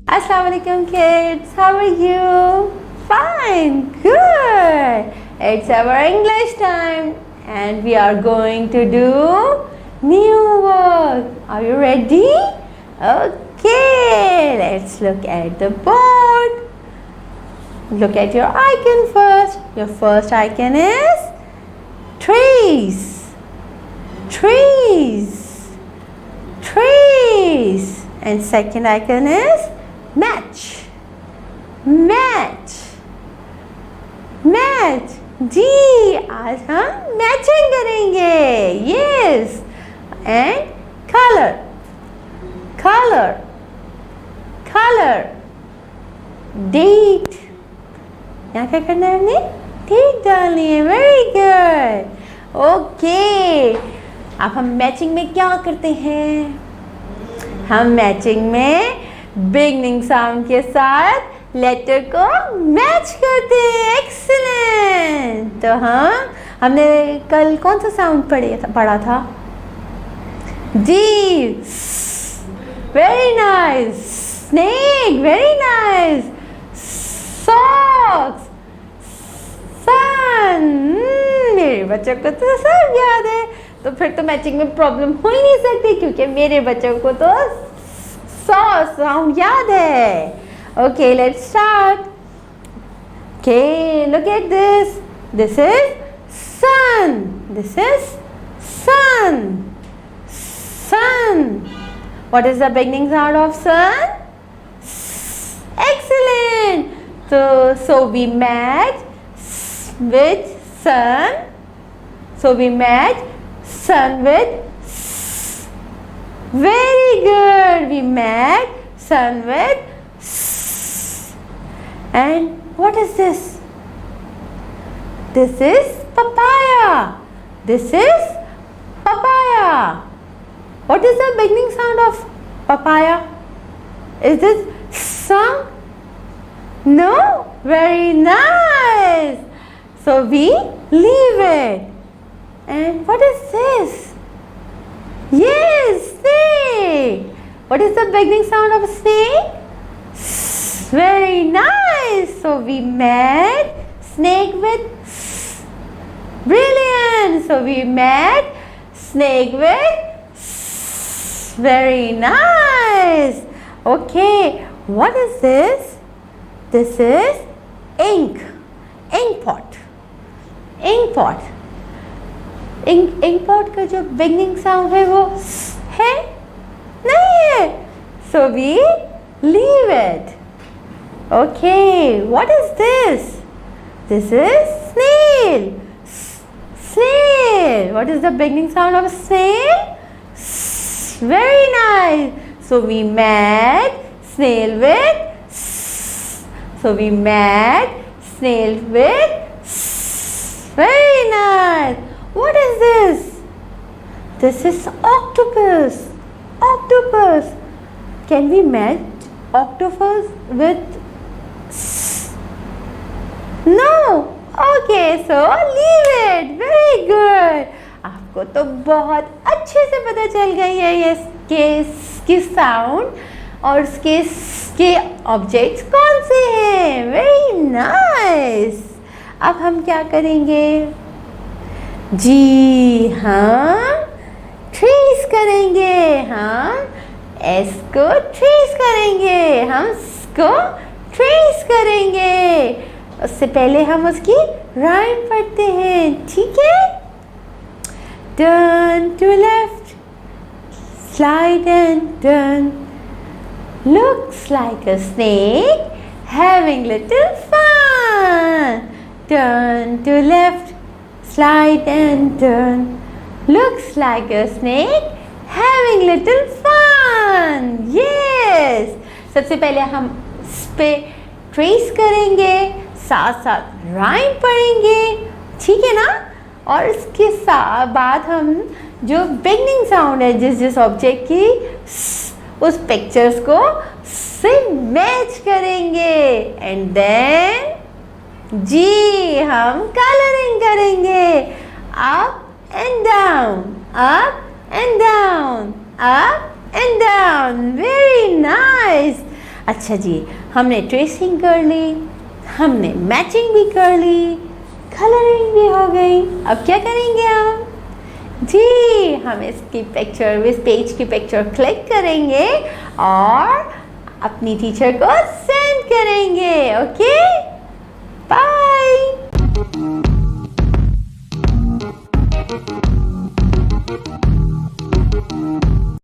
Assalamualaikum kids, how are you? Fine, good. It's our English time and we are going to do new work. Are you ready? Okay, let's look at the board. Look at your icon first. Your first icon is trees. Trees. Trees. And second icon is match. Match. Match. जी आज हम matching करेंगे. Yes. And color. Color. Color. Date. यहाँ क्या करना है हमने? Date डालनी है. Very good. Okay. अब हम मैचिंग में क्या करते हैं? हम मैचिंग में बिगनिंग साउंड के साथ लेटर को मैच करते हैं. एक्सीलेंट. तो हमने कल कौन सा साउंड पढ़ा था? जी. Very nice. Snake. Very nice. Socks. Sun. मेरे बच्चों को तो सब याद है. तो फिर तो मैचिंग में प्रॉब्लम हो ही नहीं सकती क्योंकि मेरे बच्चों को तो साउंड याद है. Okay, let's start. Okay, look at this. This is sun. This is sun. Sun. What is the beginning sound of sun? Excellent. So we match with sun. So we match sun with very good. We match sun with and what is this? This is papaya. This is papaya. What is the beginning sound of papaya? Is this sung? No? Very nice. So we leave it. And what is this? Yes, snake. What is the beginning sound of a snake? Very nice. So we met snake with brilliant. So we met snake with very nice. Okay, what is this? This is ink. Ink pot. Ink pot. Ink pot का जो beginning sound है वो है नहीं है. So we leave it. Okay, what is this? This is snail. Snail. What is the beginning sound of snail? Very nice. So we match snail with. So we match snail with. Very nice. What is this? This is octopus. Octopus. Can we match octopus with no? Okay, so leave it. Very good. आपको तो बहुत अच्छे से पता चल गई है ये इसके साउंड और इसके ऑब्जेक्ट्स कौन से हैं. Very nice. अब हम क्या करेंगे? जी हाँ, ट्रेस करेंगे. हम एस को ट्रेस करेंगे. हम इसको ट्रेस करेंगे. उससे पहले हम उसकी राइम पढ़ते हैं. ठीक है? Turn to left, slide and turn, looks like a snake having little fun. Turn to left, slide and turn, looks like a snake having little fun. Yes. सबसे पहले हम इस पे ट्रेस करेंगे, साथ साथ राइम पढ़ेंगे. ठीक है ना? और इसके बाद हम जो बिगनिंग साउंड है जिस ऑब्जेक्ट की उस पिक्चर्स को से मैच करेंगे. एंड देन जी हम कलरिंग करेंगे. Up and down, up and down, up and down. Very nice. अच्छा जी, हमने ट्रेसिंग कर ली, हमने मैचिंग भी कर ली, कलरिंग भी हो गई। अब क्या करेंगे हम? जी, हम इसकी पिक्चर, इस पेज की पिक्चर क्लिक करेंगे और अपनी टीचर को सेंड करेंगे। ओके,